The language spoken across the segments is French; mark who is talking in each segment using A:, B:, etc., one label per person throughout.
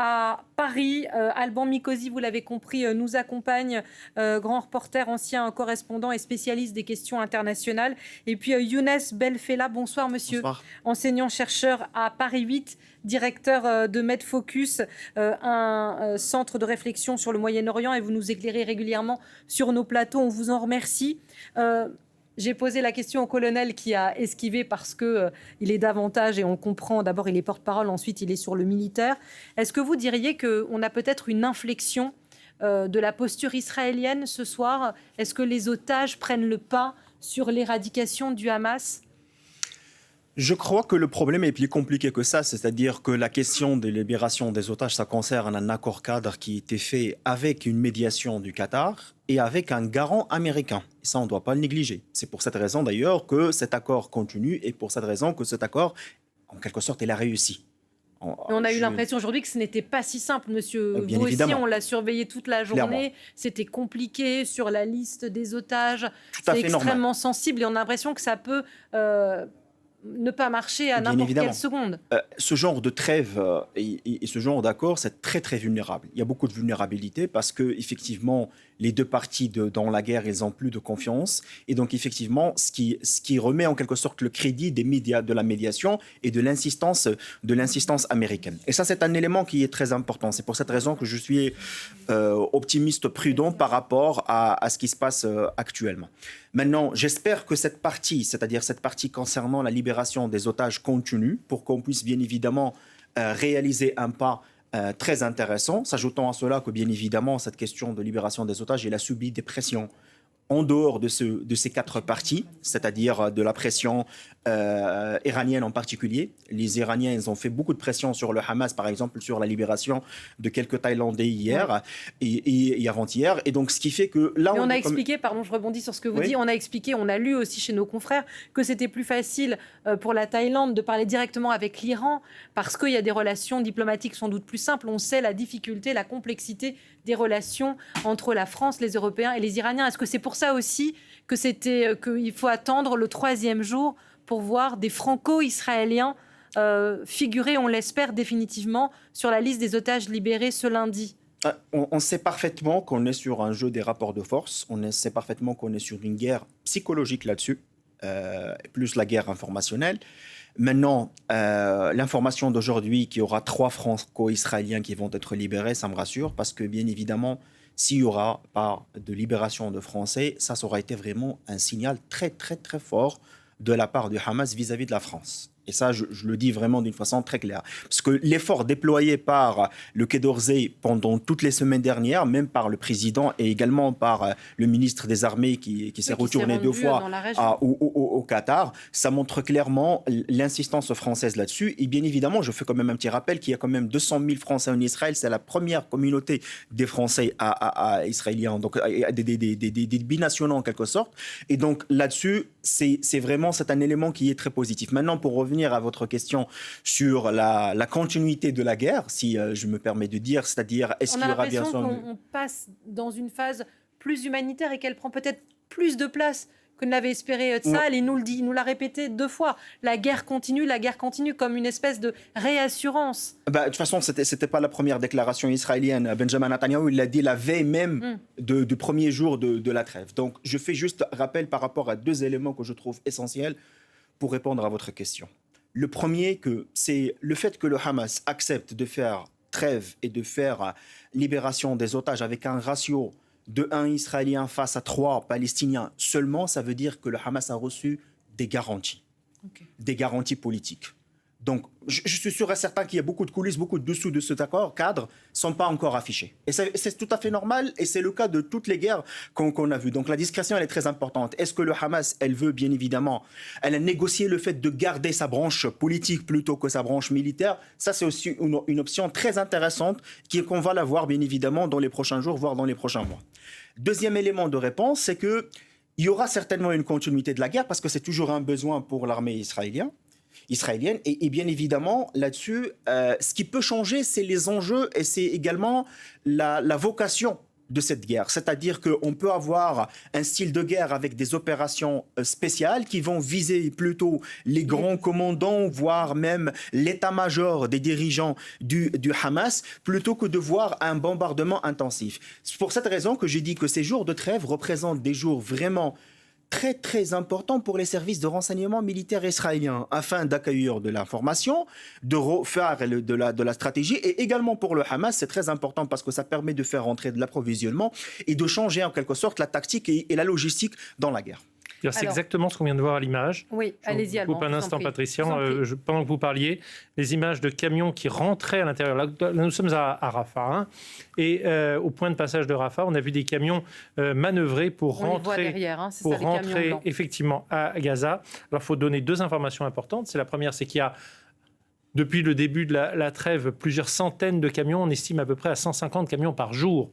A: à Paris. Alban Mikosi, vous l'avez compris, nous accompagne, grand reporter, ancien correspondant et spécialiste des questions internationales. Et puis Younes Belfella, bonsoir monsieur.
B: Bonsoir.
A: Enseignant-chercheur à Paris 8, directeur de MedFocus, un centre de réflexion sur le Moyen-Orient, et vous nous éclairez régulièrement sur nos plateaux. On vous en remercie. J'ai posé la question au colonel qui a esquivé parce qu'il est davantage, et on comprend, d'abord il est porte-parole, ensuite il est sur le militaire. Est-ce que vous diriez qu'on a peut-être une inflexion de la posture israélienne ce soir? Est-ce que les otages prennent le pas sur l'éradication du Hamas?
B: Je crois que le problème est plus compliqué que ça, c'est-à-dire que la question de libération des otages, ça concerne un accord cadre qui a été fait avec une médiation du Qatar et avec un garant américain. Et ça, on ne doit pas le négliger. C'est pour cette raison d'ailleurs que cet accord continue et pour cette raison que cet accord, en quelque sorte, il a réussi.
A: On a eu l'impression aujourd'hui que ce n'était pas si simple, monsieur.
B: Bien
A: vous
B: évidemment.
A: aussi, on l'a surveillé toute la journée.
B: Clairement.
A: C'était compliqué sur la liste des otages.
B: Tout à
A: C'est
B: fait
A: extrêmement
B: normal.
A: sensible et on a l'impression que ça peut ne pas marcher à
B: Bien
A: n'importe
B: évidemment.
A: quelle seconde.
B: Ce genre de trêve et ce genre d'accord, c'est très très vulnérable. Il y a beaucoup de vulnérabilité parce que effectivement, les deux parties dans la guerre, ils ont plus de confiance. Et donc effectivement, ce qui remet en quelque sorte le crédit des médias, de la médiation et de l'insistance américaine. Et ça, c'est un élément qui est très important. C'est pour cette raison que je suis optimiste, prudent par rapport à ce qui se passe actuellement. Maintenant, j'espère que cette partie, c'est-à-dire cette partie concernant la libération des otages continue pour qu'on puisse bien évidemment réaliser un pas très intéressant, s'ajoutant à cela que bien évidemment cette question de libération des otages, elle a subi des pressions en dehors de ces quatre parties, c'est-à-dire de la pression iranienne en particulier. Les Iraniens, ils ont fait beaucoup de pression sur le Hamas, par exemple, sur la libération de quelques Thaïlandais hier et avant-hier. Et donc, ce qui fait que là,
A: on a expliqué, pardon, je rebondis sur ce que vous dites, on a expliqué, on a lu aussi chez nos confrères que c'était plus facile pour la Thaïlande de parler directement avec l'Iran parce qu'il y a des relations diplomatiques sans doute plus simples. On sait la difficulté, la complexité des relations entre la France, les Européens et les Iraniens. Est-ce que c'est pour ça aussi qu'il faut attendre le 3e jour pour voir des franco-israéliens figurer, on l'espère définitivement, sur la liste des otages libérés ce lundi?
B: On sait parfaitement qu'on est sur un jeu des rapports de force, sait parfaitement qu'on est sur une guerre psychologique là-dessus, plus la guerre informationnelle. Maintenant, l'information d'aujourd'hui qu'il y aura 3 franco-israéliens qui vont être libérés, ça me rassure, parce que bien évidemment, s'il n'y aura pas de libération de Français, ça aura été vraiment un signal très très très fort de la part du Hamas vis-à-vis de la France. Et ça, je le dis vraiment d'une façon très claire. Parce que l'effort déployé par le Quai d'Orsay pendant toutes les semaines dernières, même par le président et également par le ministre des Armées qui s'est retourné 2 fois au Qatar, ça montre clairement l'insistance française là-dessus. Et bien évidemment, je fais quand même un petit rappel qu'il y a quand même 200 000 Français en Israël. C'est la première communauté des Français israéliens, donc des binationaux en quelque sorte. Et donc là-dessus, c'est un élément qui est très positif. Maintenant, pour revenir à votre question sur la continuité de la guerre, si je me permets de dire, c'est-à-dire est-ce qu'il y aura bien sûr...
A: On passe dans une phase plus humanitaire et qu'elle prend peut-être plus de place que ne l'avait espéré Tzahal, et il nous l'a répété 2 fois. La guerre continue, comme une espèce de réassurance.
B: De toute façon, c'était pas la première déclaration israélienne. Benjamin Netanyahu, il l'a dit la veille même du premier jour de la trêve. Donc, je fais juste rappel par rapport à 2 éléments que je trouve essentiels pour répondre à votre question. Le premier, c'est le fait que le Hamas accepte de faire trêve et de faire libération des otages avec un ratio de 1 Israélien face à 3 Palestiniens seulement, ça veut dire que le Hamas a reçu des garanties, des garanties politiques. Donc, je suis sûr et certain qu'il y a beaucoup de coulisses, beaucoup de dessous de cet accord cadre ne sont pas encore affichés. Et c'est tout à fait normal, et c'est le cas de toutes les guerres qu'on a vues. Donc, la discrétion, elle est très importante. Est-ce que le Hamas, elle veut, bien évidemment, elle a négocié le fait de garder sa branche politique plutôt que sa branche militaire? Ça, c'est aussi une option très intéressante qu'on va la voir, bien évidemment, dans les prochains jours, voire dans les prochains mois. Deuxième élément de réponse, c'est qu'il y aura certainement une continuité de la guerre, parce que c'est toujours un besoin pour l'armée israélienne. Et bien évidemment, là-dessus, ce qui peut changer, c'est les enjeux et c'est également la vocation de cette guerre. C'est-à-dire qu'on peut avoir un style de guerre avec des opérations spéciales qui vont viser plutôt les grands commandants, voire même l'état-major des dirigeants du Hamas, plutôt que de voir un bombardement intensif. C'est pour cette raison que j'ai dit que ces jours de trêve représentent des jours vraiment très très important pour les services de renseignement militaire israéliens afin d'accueillir de l'information, de faire de la stratégie, et également pour le Hamas, c'est très important parce que ça permet de faire rentrer de l'approvisionnement et de changer en quelque sorte la tactique et la logistique dans la guerre.
C: C'est exactement ce qu'on vient de voir à l'image.
A: Oui, allez-y,
C: Alban. Un instant, Patricia. Pendant que vous parliez, les images de camions qui rentraient à l'intérieur. Là, nous sommes à Rafah. Hein, et au point de passage de Rafah, on a vu des camions manœuvrer pour rentrer,
A: derrière, hein,
C: effectivement à Gaza. Alors, il faut donner deux informations importantes. C'est la première, c'est qu'il y a depuis le début de la trêve plusieurs centaines de camions. On estime à peu près à 150 camions par jour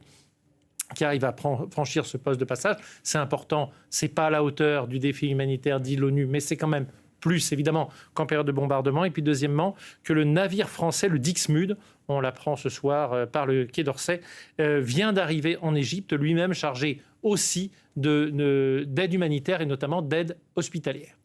C: qui arrive à franchir ce poste de passage. C'est important, ce n'est pas à la hauteur du défi humanitaire, dit l'ONU, mais c'est quand même plus, évidemment, qu'en période de bombardement. Et puis, deuxièmement, que le navire français, le Dixmude, on l'apprend ce soir par le Quai d'Orsay, vient d'arriver en Égypte, lui-même chargé aussi d'aide humanitaire et notamment d'aide hospitalière.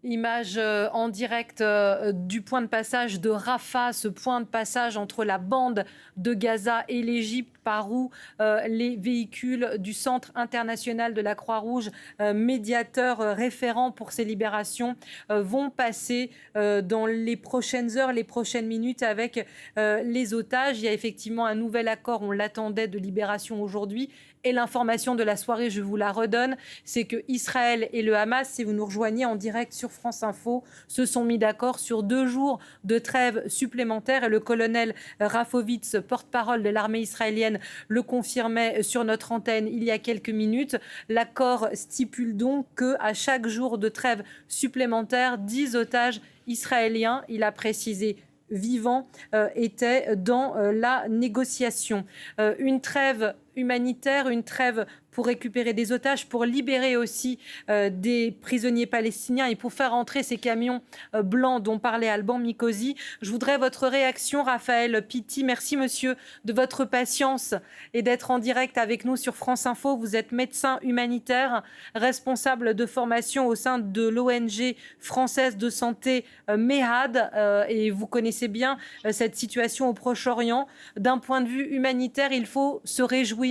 A: Image en direct du point de passage de Rafah, ce point de passage entre la bande de Gaza et l'Égypte, par où les véhicules du Centre international de la Croix-Rouge, médiateur référent pour ces libérations, vont passer dans les prochaines heures, les prochaines minutes avec les otages. Il y a effectivement un nouvel accord, on l'attendait, de libération aujourd'hui. Et l'information de la soirée, je vous la redonne, c'est que Israël et le Hamas, si vous nous rejoignez en direct sur France Info, se sont mis d'accord sur 2 jours de trêve supplémentaire. Et le colonel Rafovitz, porte-parole de l'armée israélienne, le confirmait sur notre antenne il y a quelques minutes. L'accord stipule donc qu'à chaque jour de trêve supplémentaire, 10 otages israéliens, il a précisé, vivants, étaient dans la négociation. Une trêve humanitaire, une trêve pour récupérer des otages, pour libérer aussi des prisonniers palestiniens et pour faire entrer ces camions blancs dont parlait Alban Mikosi. Je voudrais votre réaction, Raphaël Pitti. Merci, monsieur, de votre patience et d'être en direct avec nous sur France Info. Vous êtes médecin humanitaire, responsable de formation au sein de l'ONG française de santé MEHAD, et vous connaissez bien cette situation au Proche-Orient. D'un point de vue humanitaire, il faut se réjouir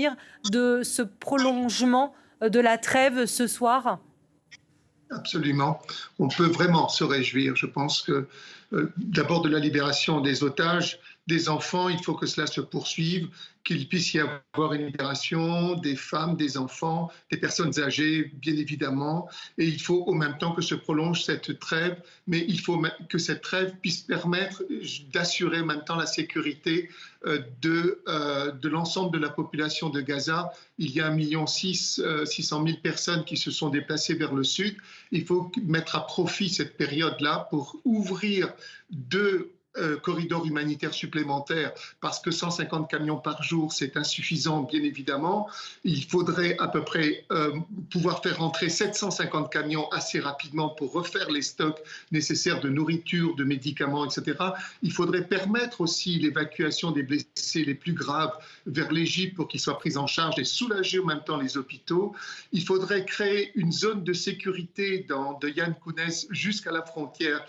A: de ce prolongement de la trêve ce soir?
D: Absolument. On peut vraiment se réjouir. Je pense que d'abord de la libération des otages, des enfants, il faut que cela se poursuive, qu'il puisse y avoir une libération des femmes, des enfants, des personnes âgées, bien évidemment. Et il faut au même temps que se prolonge cette trêve, mais il faut que cette trêve puisse permettre d'assurer en même temps la sécurité de l'ensemble de la population de Gaza. Il y a 1,6 million personnes qui se sont déplacées vers le sud. Il faut mettre à profit cette période-là pour ouvrir 2 corridors humanitaires supplémentaires, parce que 150 camions par jour, c'est insuffisant, bien évidemment. Il faudrait à peu près pouvoir faire rentrer 750 camions assez rapidement pour refaire les stocks nécessaires de nourriture, de médicaments, etc. Il faudrait permettre aussi l'évacuation des blessés les plus graves vers l'Égypte pour qu'ils soient pris en charge et soulager en même temps les hôpitaux. Il faudrait créer une zone de sécurité de Yann Kounès jusqu'à la frontière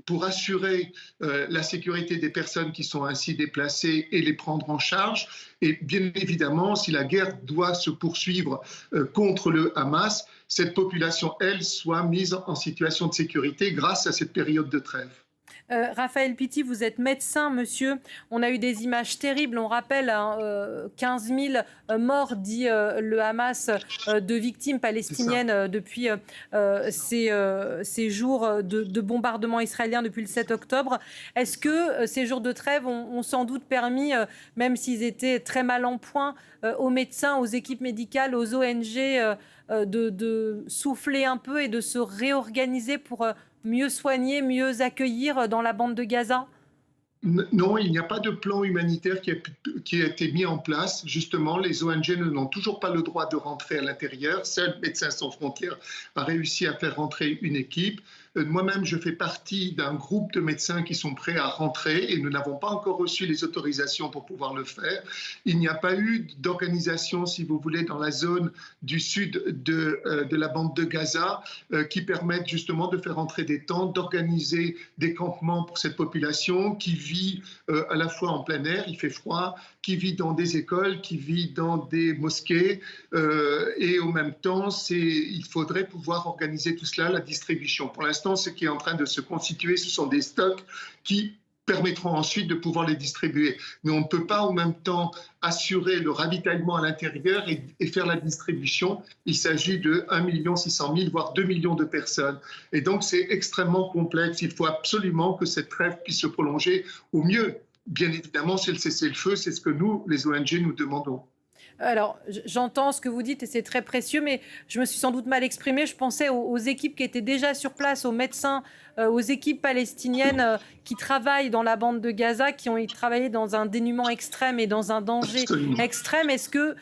D: pour assurer la sécurité des personnes qui sont ainsi déplacées et les prendre en charge. Et bien évidemment, si la guerre doit se poursuivre contre le Hamas, cette population, elle, soit mise en situation de sécurité grâce à cette période de trêve.
A: Raphaël Pitti, vous êtes médecin, monsieur. On a eu des images terribles. On rappelle 15 000 morts, dit le Hamas, de victimes palestiniennes depuis ces jours de bombardement israélien depuis le 7 octobre. Est-ce que ces jours de trêve ont sans doute permis, même s'ils étaient très mal en point, aux médecins, aux équipes médicales, aux ONG, de souffler un peu et de se réorganiser pour mieux soigner, mieux accueillir dans la bande de Gaza?
D: Non, il n'y a pas de plan humanitaire qui a été mis en place. Justement, les ONG n'ont toujours pas le droit de rentrer à l'intérieur. Seul Médecins sans frontières a réussi à faire rentrer une équipe. Moi-même, je fais partie d'un groupe de médecins qui sont prêts à rentrer et nous n'avons pas encore reçu les autorisations pour pouvoir le faire. Il n'y a pas eu d'organisation, si vous voulez, dans la zone du sud de la bande de Gaza qui permettent justement de faire entrer des tentes, d'organiser des campements pour cette population qui vit à la fois en plein air, il fait froid, qui vit dans des écoles, qui vit dans des mosquées et en même temps, il faudrait pouvoir organiser tout cela, la distribution. Pour l'instant, ce qui est en train de se constituer, ce sont des stocks qui permettront ensuite de pouvoir les distribuer. Mais on ne peut pas en même temps assurer le ravitaillement à l'intérieur et faire la distribution. Il s'agit de 1 600 000, voire 2 millions de personnes. Et donc, c'est extrêmement complexe. Il faut absolument que cette trêve puisse se prolonger au mieux. Bien évidemment, c'est le cessez-le-feu, c'est ce que nous, les ONG, nous demandons.
A: Alors, j'entends ce que vous dites et c'est très précieux, mais je me suis sans doute mal exprimée. Je pensais aux équipes qui étaient déjà sur place, aux médecins, aux équipes palestiniennes qui travaillent dans la bande de Gaza, qui ont travaillé dans un dénuement extrême et dans un danger extrême. Est-ce que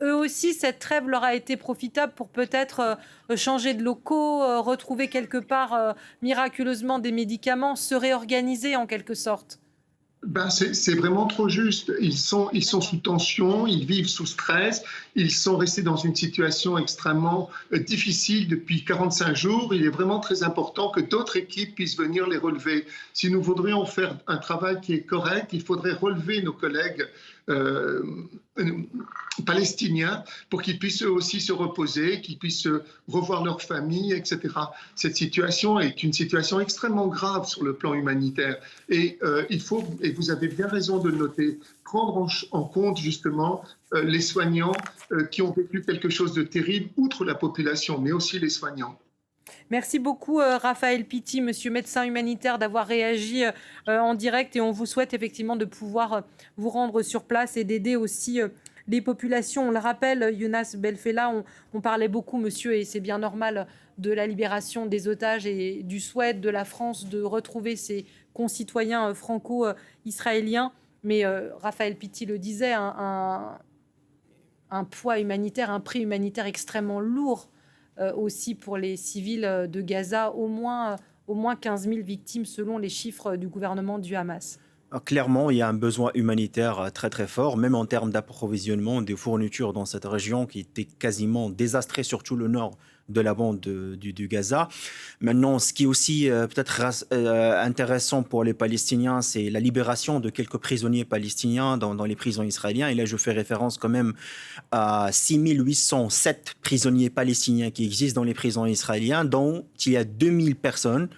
A: eux aussi, cette trêve leur a été profitable pour peut-être changer de locaux, retrouver quelque part miraculeusement des médicaments, se réorganiser en quelque sorte ?
D: C'est vraiment trop juste. Ils sont sous tension, ils vivent sous stress, ils sont restés dans une situation extrêmement difficile depuis 45 jours. Il est vraiment très important que d'autres équipes puissent venir les relever. Si nous voudrions faire un travail qui est correct, il faudrait relever nos collègues palestiniens pour qu'ils puissent eux aussi se reposer, qu'ils puissent revoir leurs familles, etc. Cette situation est une situation extrêmement grave sur le plan humanitaire et il faut, et vous avez bien raison de le noter, prendre en compte justement les soignants qui ont vécu quelque chose de terrible, outre la population, mais aussi les soignants.
A: Merci beaucoup Raphaël Pitti, monsieur médecin humanitaire, d'avoir réagi en direct et on vous souhaite effectivement de pouvoir vous rendre sur place et d'aider aussi les populations. On le rappelle, Younes Belfella, on parlait beaucoup, monsieur, et c'est bien normal, de la libération des otages et du souhait de la France de retrouver ses concitoyens franco-israéliens. Mais Raphaël Pitti le disait, un poids humanitaire, un prix humanitaire extrêmement lourd aussi pour les civils de Gaza, au moins 15 000 victimes selon les chiffres du gouvernement du Hamas.
B: Clairement, il y a un besoin humanitaire très très fort, même en termes d'approvisionnement des fournitures dans cette région qui était quasiment désastrée, surtout le nord de la bande du Gaza. Maintenant, ce qui est aussi peut-être intéressant pour les Palestiniens, c'est la libération de quelques prisonniers palestiniens dans les prisons israéliennes. Et là, je fais référence quand même à 6 807 prisonniers palestiniens qui existent dans les prisons israéliennes, dont il y a 2000 personnes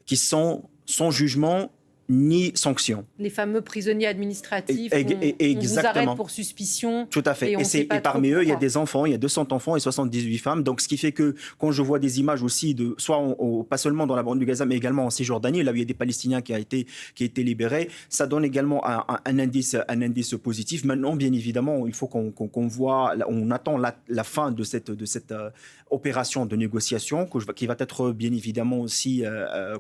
B: qui sont sans jugement ni sanction.
A: Les fameux prisonniers administratifs,
B: on
A: vous arrête pour suspicion.
B: Tout à fait. Et parmi eux, il y a des enfants, il y a 200 enfants et 78 femmes. Donc, ce qui fait que quand je vois des images aussi, pas seulement dans la bande du Gaza, mais également en Cisjordanie, là où il y a des Palestiniens qui ont été libérés, ça donne également un indice positif. Maintenant, bien évidemment, il faut qu'on voit, on attend la fin de cette opération de négociation qui va être bien évidemment aussi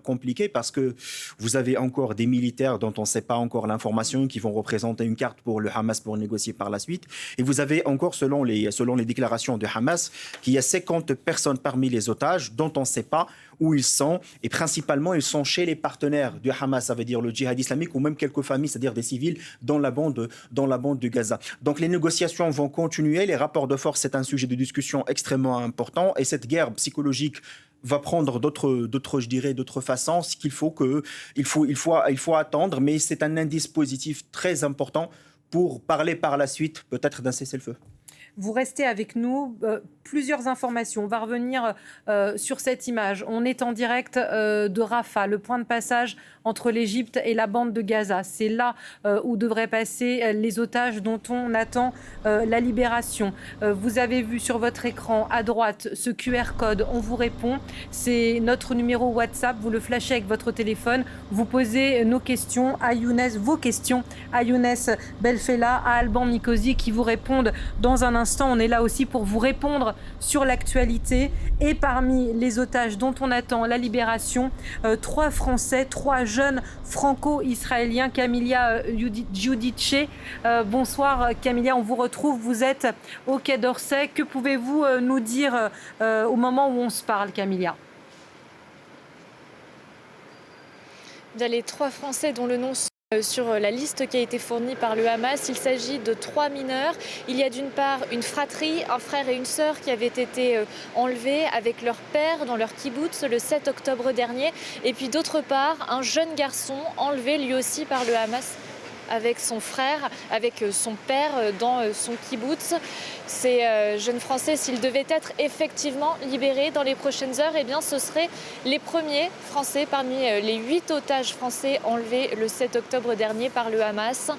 B: compliquée parce que vous avez encore des militaires dont on ne sait pas encore l'information qui vont représenter une carte pour le Hamas pour négocier par la suite. Et vous avez encore, selon les déclarations de Hamas, qu'il y a 50 personnes parmi les otages dont on ne sait pas où ils sont. Et principalement, ils sont chez les partenaires du Hamas, ça veut dire le djihad islamique ou même quelques familles, c'est-à-dire des civils dans la bande de Gaza. Donc les négociations vont continuer. Les rapports de force, c'est un sujet de discussion extrêmement important. Et cette guerre psychologique va prendre d'autres façons, ce qu'il faut il faut attendre, mais c'est un indice positif très important pour parler par la suite peut-être d'un cessez-le-feu.
A: Vous restez avec nous. Plusieurs informations. On va revenir sur cette image. On est en direct de Rafah, le point de passage entre l'Égypte et la bande de Gaza. C'est là où devraient passer les otages dont on attend la libération. Vous avez vu sur votre écran à droite ce QR code. On vous répond. C'est notre numéro WhatsApp. Vous le flashez avec votre téléphone. Vous posez vos questions à Younes Belfella, à Alban Mikosi qui vous répondent dans un instant. On est là aussi pour vous répondre sur l'actualité. Et parmi les otages dont on attend la libération, 3 Français, 3 jeunes franco-israéliens. Camilia Giudice. Bonsoir Camilia, on vous retrouve. Vous êtes au Quai d'Orsay. Que pouvez-vous nous dire au moment où on se parle, Camilia ?
E: Bien, les 3 Français dont le nom sont sur la liste qui a été fournie par le Hamas, il s'agit de 3 mineurs. Il y a d'une part une fratrie, un frère et une sœur qui avaient été enlevés avec leur père dans leur kibboutz le 7 octobre dernier. Et puis d'autre part, un jeune garçon enlevé lui aussi par le Hamas avec son frère, avec son père dans son kibboutz. Ces jeunes Français, s'ils devaient être effectivement libérés dans les prochaines heures, eh bien, ce seraient les premiers Français parmi les 8 otages français enlevés le 7 octobre dernier par le Hamas.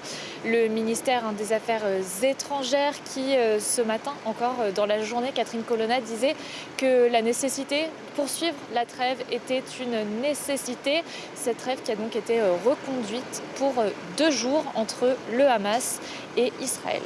E: Le ministère des Affaires étrangères qui, ce matin encore dans la journée, Catherine Colonna disait que la nécessité de poursuivre la trêve était une nécessité. Cette trêve qui a donc été reconduite pour 2 jours entre le Hamas et Israël.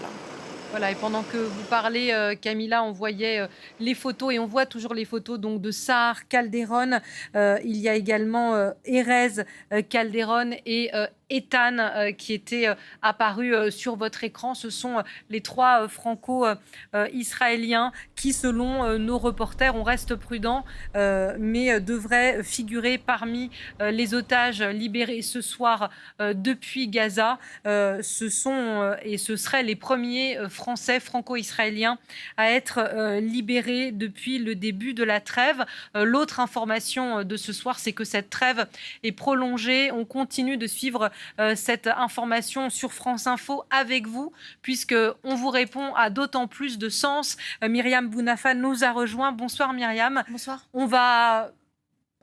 A: Voilà, et pendant que vous parlez, Camilla, on voyait les photos et on voit toujours les photos donc, de Sahar Calderon. Il y a également Erez Calderon et Ethan qui étaient apparus sur votre écran. Ce sont les 3 franco-israéliens qui, selon nos reporters, on reste prudent, mais devraient figurer parmi les otages libérés ce soir depuis Gaza. Ce sont et ce seraient les premiers Français franco-israéliens à être libérés depuis le début de la trêve. L'autre information de ce soir, c'est que cette trêve est prolongée. On continue de suivre cette information sur France Info avec vous, puisqu'on vous répond à d'autant plus de sens. Myriam Bounafa nous a rejoint. Bonsoir Myriam.
F: Bonsoir.
A: On va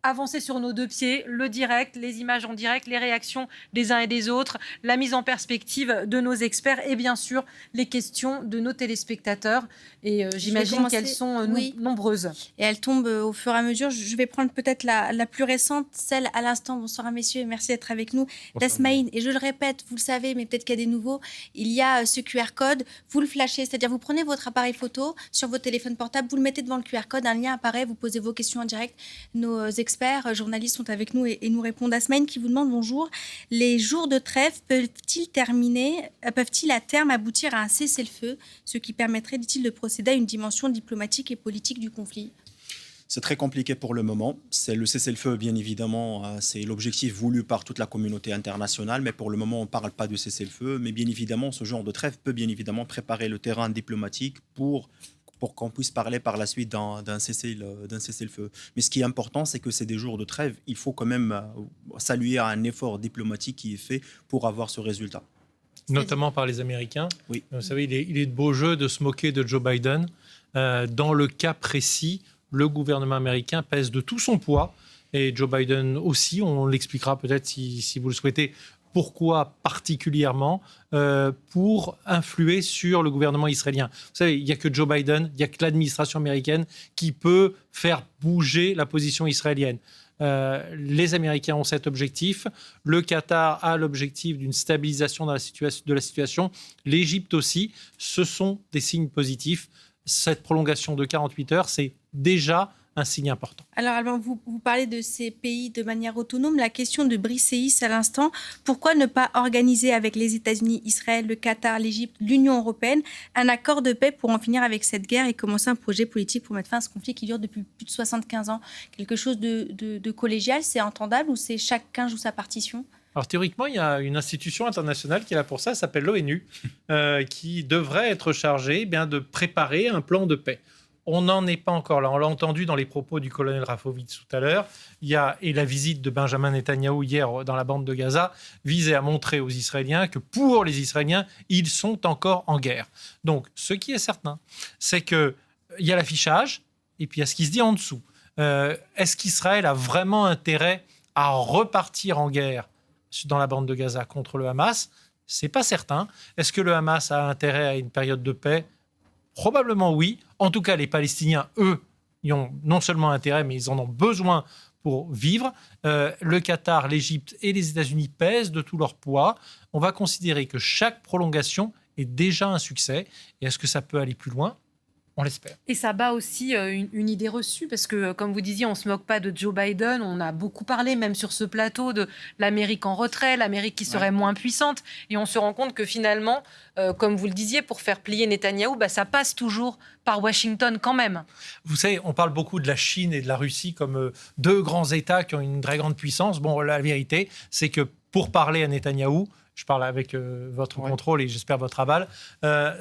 A: avancer sur nos 2 pieds, le direct, les images en direct, les réactions des uns et des autres, la mise en perspective de nos experts et bien sûr les questions de nos téléspectateurs. Et j'imagine qu'elles sont nombreuses.
F: Et elles tombent au fur et à mesure. Je vais prendre peut-être la plus récente, celle à l'instant. Bonsoir messieurs, merci d'être avec nous. Dasmaïn, et je le répète, vous le savez, mais peut-être qu'il y a des nouveaux, il y a ce QR code, vous le flashez, c'est-à-dire vous prenez votre appareil photo sur votre téléphone portable, vous le mettez devant le QR code, un lien apparaît, vous posez vos questions en direct. Nos experts, journalistes sont avec nous et nous répondent. Asmaïn qui vous demande bonjour. Les jours de trêve peuvent-ils à terme aboutir à un cessez-le-feu, ce qui permettrait, dit-il, de procéder à une dimension diplomatique et politique du conflit?
B: C'est très compliqué pour le moment. C'est le cessez-le-feu, bien évidemment, c'est l'objectif voulu par toute la communauté internationale, mais pour le moment, on ne parle pas de cessez-le-feu. Mais bien évidemment, ce genre de trêve peut bien évidemment préparer le terrain diplomatique pour qu'on puisse parler par la suite d'un cessez-le-feu. Mais ce qui est important, c'est que c'est des jours de trêve. Il faut quand même saluer un effort diplomatique qui est fait pour avoir ce résultat.
C: Notamment par les Américains.
B: Oui.
C: Vous savez, il est de beau jeu de se moquer de Joe Biden. Dans le cas précis, le gouvernement américain pèse de tout son poids. Et Joe Biden aussi, on l'expliquera peut-être si vous le souhaitez, pourquoi particulièrement pour influer sur le gouvernement israélien. Vous savez, il n'y a que Joe Biden, il n'y a que l'administration américaine qui peut faire bouger la position israélienne. Les Américains ont cet objectif. Le Qatar a l'objectif d'une stabilisation de la situation. L'Égypte aussi. Ce sont des signes positifs. Cette prolongation de 48 heures, c'est déjà un signe important.
F: Alors, Alban, vous parlez de ces pays de manière autonome. La question de Briseis à l'instant, pourquoi ne pas organiser avec les États-Unis, Israël, le Qatar, l'Égypte, l'Union européenne, un accord de paix pour en finir avec cette guerre et commencer un projet politique pour mettre fin à ce conflit qui dure depuis plus de 75 ans? Quelque chose de collégial, c'est entendable ou c'est chacun joue sa partition?
C: Alors théoriquement, il y a une institution internationale qui est là pour ça, elle s'appelle l'ONU, qui devrait être chargée de préparer un plan de paix. On n'en est pas encore là. On l'a entendu dans les propos du colonel Rafovitz tout à l'heure. Et la visite de Benjamin Netanyahou hier dans la bande de Gaza visait à montrer aux Israéliens que pour les Israéliens, ils sont encore en guerre. Donc, ce qui est certain, c'est qu'il y a l'affichage et puis il y a ce qui se dit en dessous. Est-ce qu'Israël a vraiment intérêt à repartir en guerre dans la bande de Gaza contre le Hamas? C'est pas certain. Est-ce que le Hamas a intérêt à une période de paix? Probablement oui. En tout cas, les Palestiniens, eux, y ont non seulement intérêt, mais ils en ont besoin pour vivre. Le Qatar, l'Égypte et les États-Unis pèsent de tout leur poids. On va considérer que chaque prolongation est déjà un succès. Et est-ce que ça peut aller plus loin? On l'espère.
A: Et ça bat aussi une idée reçue, parce que, comme vous disiez, on ne se moque pas de Joe Biden. On a beaucoup parlé, même sur ce plateau, de l'Amérique en retrait, l'Amérique qui serait moins puissante. Et on se rend compte que finalement, comme vous le disiez, pour faire plier Netanyahou, ça passe toujours par Washington quand même.
C: Vous savez, on parle beaucoup de la Chine et de la Russie comme deux grands États qui ont une très grande puissance. Bon, la vérité, c'est que pour parler à Netanyahou, je parle avec votre contrôle et j'espère votre aval,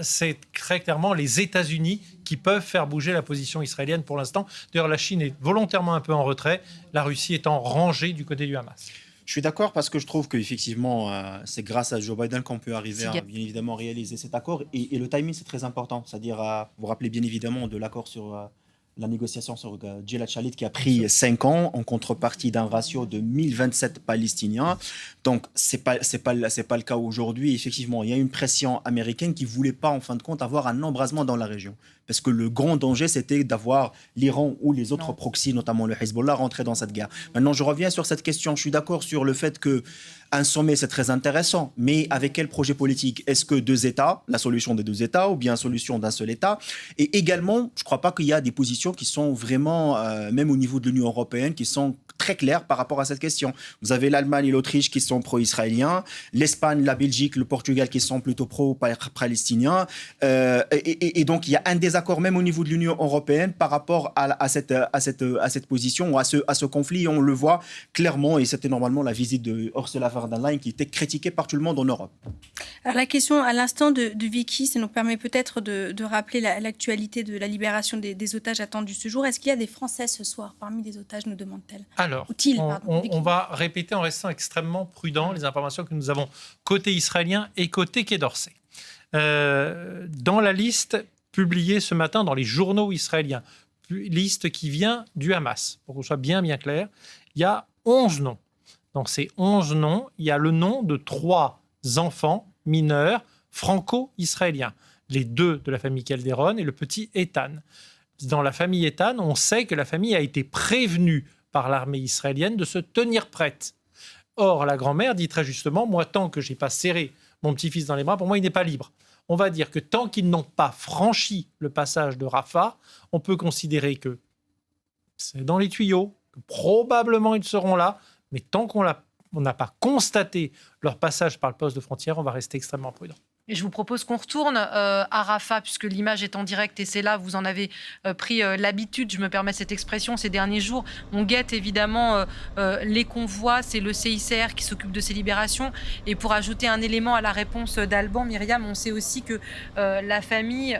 C: c'est très clairement les États-Unis qui peuvent faire bouger la position israélienne pour l'instant. D'ailleurs, la Chine est volontairement un peu en retrait, la Russie étant rangée du côté du Hamas.
B: Je suis d'accord parce que je trouve qu'effectivement, c'est grâce à Joe Biden qu'on peut arriver à bien évidemment réaliser cet accord. Et le timing, c'est très important. C'est-à-dire, vous vous rappelez bien évidemment de l'accord sur la négociation sur Gilad Shalit qui a pris 5 ans en contrepartie d'un ratio de 1027 Palestiniens. Donc, c'est pas le cas aujourd'hui. Effectivement, il y a une pression américaine qui ne voulait pas, en fin de compte, avoir un embrasement dans la région. Parce que le grand danger, c'était d'avoir l'Iran ou les autres proxys, notamment le Hezbollah, rentrer dans cette guerre. Maintenant, je reviens sur cette question. Je suis d'accord sur le fait qu'un sommet, c'est très intéressant. Mais avec quel projet politique ? Est-ce que 2 États, la solution des 2 États, ou bien la solution d'un seul État ? Et également, je ne crois pas qu'il y a des positions qui sont vraiment, même au niveau de l'Union européenne, qui sont très claires par rapport à cette question. Vous avez l'Allemagne et l'Autriche qui sont pro-israéliens, l'Espagne, la Belgique, le Portugal qui sont plutôt pro-palestiniens. Et donc, il y a un désaccord même au niveau de l'Union européenne par rapport à cette position, à ce conflit. On le voit clairement, et c'était normalement la visite de Ursula von der Leyen qui était critiquée par tout le monde en Europe.
F: Alors la question à l'instant de Vicky, ça nous permet peut-être de rappeler l'actualité de la libération des otages attendus ce jour. Est-ce qu'il y a des Français ce soir parmi les otages, nous demande-t-elle ?
C: Alors, on va répéter en restant extrêmement prudent les informations que nous avons côté israélien et côté Quai d'Orsay. Dans la liste publiée ce matin dans les journaux israéliens, liste qui vient du Hamas, pour qu'on soit bien clair, il y a 11 noms. Dans ces 11 noms, il y a le nom de 3 enfants mineurs franco-israéliens, les 2 de la famille Calderon et le petit Ethan. Dans la famille Ethan, on sait que la famille a été prévenue par l'armée israélienne de se tenir prête. Or, la grand-mère dit très justement, moi, tant que je n'ai pas serré mon petit-fils dans les bras, pour moi, il n'est pas libre. On va dire que tant qu'ils n'ont pas franchi le passage de Rafah, on peut considérer que c'est dans les tuyaux, que probablement ils seront là, mais tant qu'on n'a pas constaté leur passage par le poste de frontière, on va rester extrêmement prudent.
A: Et je vous propose qu'on retourne à Rafah, puisque l'image est en direct et c'est là, vous en avez pris l'habitude, je me permets cette expression, ces derniers jours. On guette évidemment les convois, c'est le CICR qui s'occupe de ces libérations. Et pour ajouter un élément à la réponse d'Alban, Myriam, on sait aussi que la famille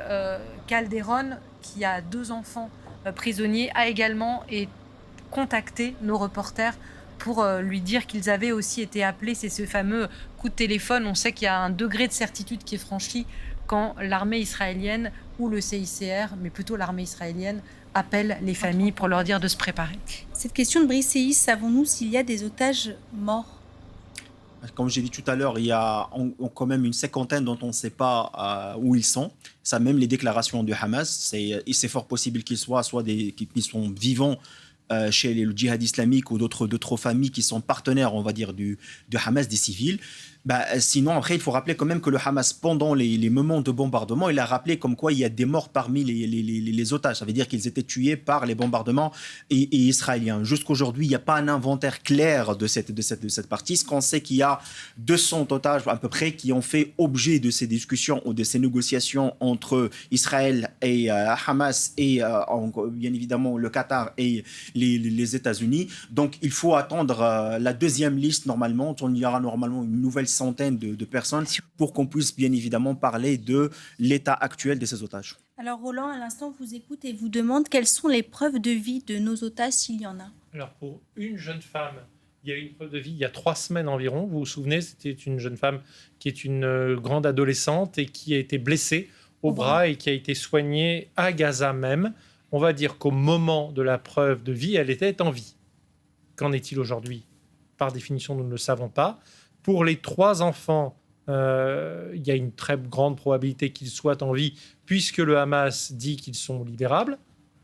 A: Calderon, qui a 2 enfants prisonniers, a également contacté nos reporters pour lui dire qu'ils avaient aussi été appelés. C'est ce fameux coup de téléphone. On sait qu'il y a un degré de certitude qui est franchi quand l'armée israélienne ou le CICR, mais plutôt l'armée israélienne, appelle les familles pour leur dire de se préparer.
F: Cette question de Briseis, savons-nous s'il y a des otages morts ?
B: Comme j'ai dit tout à l'heure, il y a quand même une 50aine dont on ne sait pas où ils sont. Ça, même les déclarations du Hamas, c'est fort possible qu'ils soient qu'ils sont vivants chez le djihad islamique ou d'autres familles qui sont partenaires, on va dire, du Hamas, des civils. Sinon, après, il faut rappeler quand même que le Hamas, pendant les moments de bombardement, il a rappelé comme quoi il y a des morts parmi les otages. Ça veut dire qu'ils étaient tués par les bombardements et israéliens. Jusqu'aujourd'hui, il n'y a pas un inventaire clair de cette partie. Ce qu'on sait qu'il y a 200 otages à peu près qui ont fait objet de ces discussions ou de ces négociations entre Israël et Hamas et bien évidemment le Qatar et les États-Unis. Donc, il faut attendre la deuxième liste normalement. Il y aura normalement une nouvelle centaine de personnes pour qu'on puisse bien évidemment parler de l'état actuel de ces otages.
F: Alors Roland, à l'instant, vous écoute et vous demande quelles sont les preuves de vie de nos otages, s'il y en a.
C: Alors pour une jeune femme, il y a eu une preuve de vie il y a 3 semaines environ. Vous vous souvenez, c'était une jeune femme qui est une grande adolescente et qui a été blessée au bras et qui a été soignée à Gaza même. On va dire qu'au moment de la preuve de vie, elle était en vie. Qu'en est-il aujourd'hui ? Par définition, nous ne le savons pas. Pour les 3 enfants, il y a une très grande probabilité qu'ils soient en vie puisque le Hamas dit qu'ils sont libérables.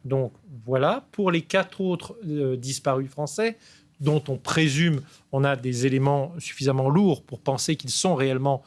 C: Donc voilà. Pour les 4 autres disparus français, dont on présume, on a des éléments suffisamment lourds pour penser qu'ils sont réellement,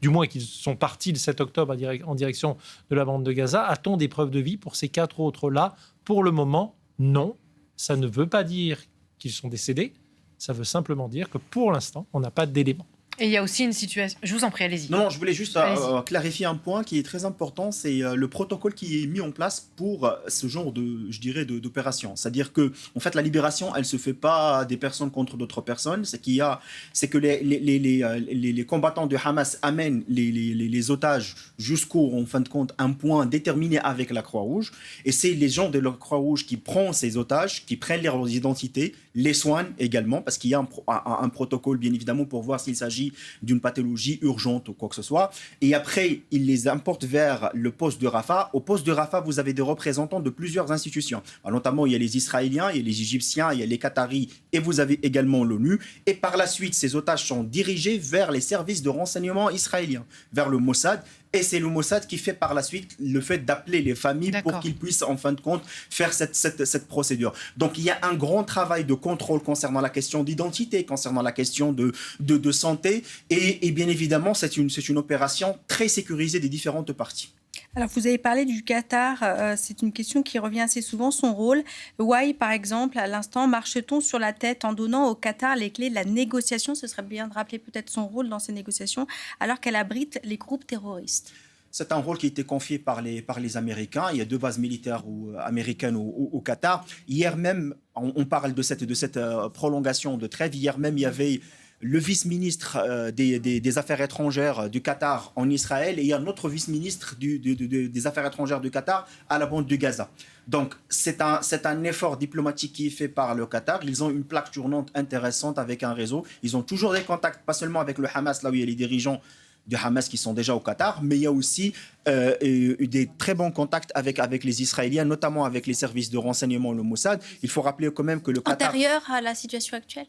C: du moins qu'ils sont partis le 7 octobre en direction de la bande de Gaza. A-t-on des preuves de vie pour ces 4 autres-là? Pour le moment, non. Ça ne veut pas dire qu'ils sont décédés. Ça veut simplement dire que pour l'instant, on n'a pas d'éléments.
A: Et il y a aussi une situation... Je vous en prie, allez-y.
B: Non, je voulais juste clarifier un point qui est très important, c'est le protocole qui est mis en place pour ce genre d'opération. C'est-à-dire que, en fait, la libération, elle se fait pas des personnes contre d'autres personnes. C'est que les combattants de Hamas amènent les otages jusqu'au, en fin de compte, un point déterminé avec la Croix-Rouge. Et c'est les gens de la Croix-Rouge qui prennent ces otages, qui prennent leurs identités, les soignent également, parce qu'il y a un protocole, bien évidemment, pour voir s'il s'agit d'une pathologie urgente ou quoi que ce soit. Et après, ils les importent vers le poste de Rafah. Au poste de Rafah, vous avez des représentants de plusieurs institutions. Alors, notamment, il y a les Israéliens, il y a les Égyptiens, il y a les Qataris et vous avez également l'ONU. Et par la suite, ces otages sont dirigés vers les services de renseignement israéliens, vers le Mossad. Et c'est le Mossad qui fait par la suite le fait d'appeler les familles pour qu'ils puissent en fin de compte faire cette procédure. Donc il y a un grand travail de contrôle concernant la question d'identité, concernant la question de santé. Et bien évidemment, c'est une opération très sécurisée des différentes parties.
F: Alors, vous avez parlé du Qatar, c'est une question qui revient assez souvent, son rôle. Why, par exemple, à l'instant, marche-t-on sur la tête en donnant au Qatar les clés de la négociation? Ce serait bien de rappeler peut-être son rôle dans ces négociations, alors qu'elle abrite les groupes terroristes.
B: C'est un rôle qui a été confié par les Américains. Il y a 2 bases militaires américaines au Qatar. Hier même, on parle de cette prolongation de trêve. Hier même, il y avait le vice-ministre des Affaires étrangères du Qatar en Israël et il y a un autre vice-ministre des Affaires étrangères du Qatar à la bande de Gaza. Donc, c'est un effort diplomatique qui est fait par le Qatar. Ils ont une plaque tournante intéressante avec un réseau. Ils ont toujours des contacts, pas seulement avec le Hamas, là où il y a les dirigeants du Hamas qui sont déjà au Qatar, mais il y a aussi des très bons contacts avec les Israéliens, notamment avec les services de renseignement, le Mossad. Il faut rappeler quand même que le Qatar...
F: Antérieur à la situation actuelle?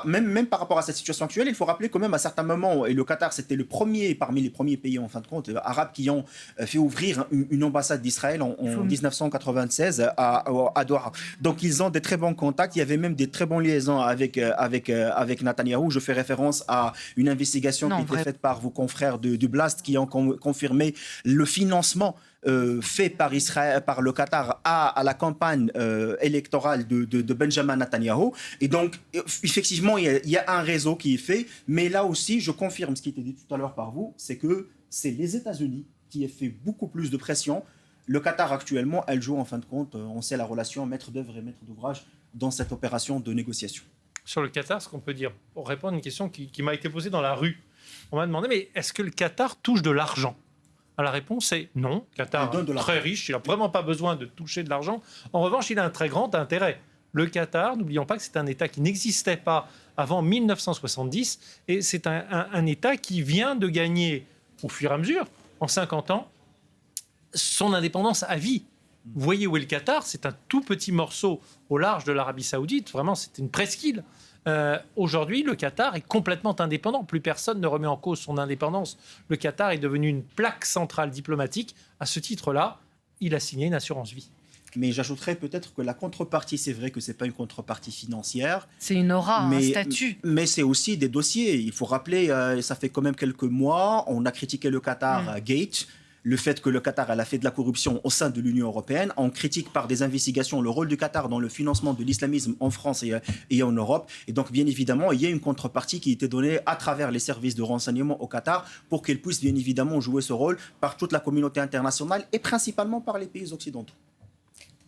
B: Même par rapport à cette situation actuelle, il faut rappeler quand même à certains moments, et le Qatar c'était le premier, parmi les premiers pays en fin de compte, arabes qui ont fait ouvrir une ambassade d'Israël en 1996 à Doha. Donc ils ont des très bons contacts, il y avait même des très bonnes liaisons avec Netanyahou. Je fais référence à une investigation qui était faite par vos confrères du Blast qui ont confirmé le financement fait par Israël, par le Qatar à la campagne électorale de Benjamin Netanyahou. Et donc, effectivement, il y a un réseau qui est fait. Mais là aussi, je confirme ce qui était dit tout à l'heure par vous, c'est que c'est les États-Unis qui ont fait beaucoup plus de pression. Le Qatar, actuellement, elle joue, en fin de compte, on sait la relation maître d'œuvre et maître d'ouvrage dans cette opération de négociation.
C: Sur le Qatar, ce qu'on peut dire, pour répondre à une question qui m'a été posée dans la rue, on m'a demandé, mais est-ce que le Qatar touche de l'argent? La réponse est non. Le Qatar est très riche, il n'a vraiment pas besoin de toucher de l'argent. En revanche, il a un très grand intérêt. Le Qatar, n'oublions pas que c'est un État qui n'existait pas avant 1970 et c'est un État qui vient de gagner, au fur et à mesure, en 50 ans, son indépendance à vie. Vous voyez où est le Qatar? C'est un tout petit morceau au large de l'Arabie Saoudite. Vraiment, c'est une presqu'île. Aujourd'hui, le Qatar est complètement indépendant. Plus personne ne remet en cause son indépendance. Le Qatar est devenu une plaque centrale diplomatique. À ce titre-là, il a signé une assurance vie.
B: Mais j'ajouterais peut-être que la contrepartie, c'est vrai que ce n'est pas une contrepartie financière.
A: C'est une aura, un statut.
B: Mais c'est aussi des dossiers. Il faut rappeler, ça fait quand même quelques mois, on a critiqué le Qatar Gate. Le fait que le Qatar a fait de la corruption au sein de l'Union européenne. On critique par des investigations le rôle du Qatar dans le financement de l'islamisme en France et en Europe. Et donc, bien évidemment, il y a une contrepartie qui a été donnée à travers les services de renseignement au Qatar pour qu'ils puissent bien évidemment jouer ce rôle par toute la communauté internationale et principalement par les pays occidentaux.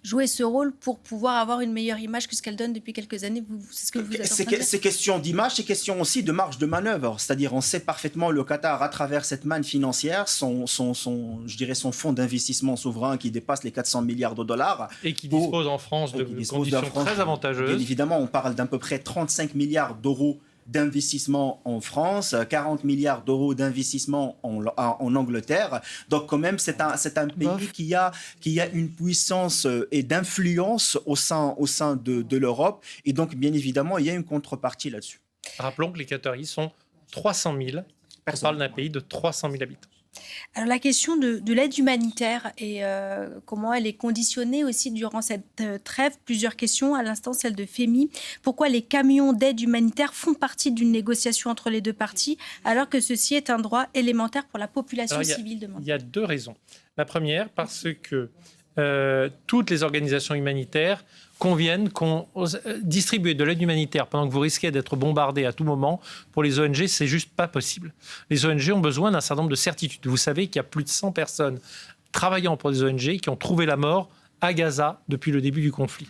F: Jouer ce rôle pour pouvoir avoir une meilleure image que ce qu'elle donne depuis quelques années. C'est ce que vous êtes en train de dire.
B: C'est question d'image, c'est question aussi de marge de manœuvre. C'est-à-dire, on sait parfaitement le Qatar, à travers cette manne financière, son fonds d'investissement souverain qui dépasse les 400 milliards de dollars.
C: Et qui dispose en France de conditions très avantageuses.
B: Bien évidemment, on parle d'à peu près 35 milliards d'euros d'investissement en France, 40 milliards d'euros d'investissement en Angleterre. Donc quand même, c'est un pays qui a une puissance et d'influence au sein de l'Europe. Et donc, bien évidemment, il y a une contrepartie là-dessus.
C: Rappelons que les Qataris sont 300 000. On parle d'un pays de 300 000 habitants.
F: Alors la question de l'aide humanitaire et comment elle est conditionnée aussi durant cette trêve, plusieurs questions, à l'instant celle de Fémi. Pourquoi les camions d'aide humanitaire font partie d'une négociation entre les deux parties alors que ceci est un droit élémentaire pour la population civile de
C: Il y a deux raisons. La première, parce que toutes les organisations humanitaires conviennent qu'on distribuer de l'aide humanitaire pendant que vous risquez d'être bombardé à tout moment, pour les ONG, c'est juste pas possible. Les ONG ont besoin d'un certain nombre de certitudes. Vous savez qu'il y a plus de 100 personnes travaillant pour des ONG qui ont trouvé la mort à Gaza depuis le début du conflit.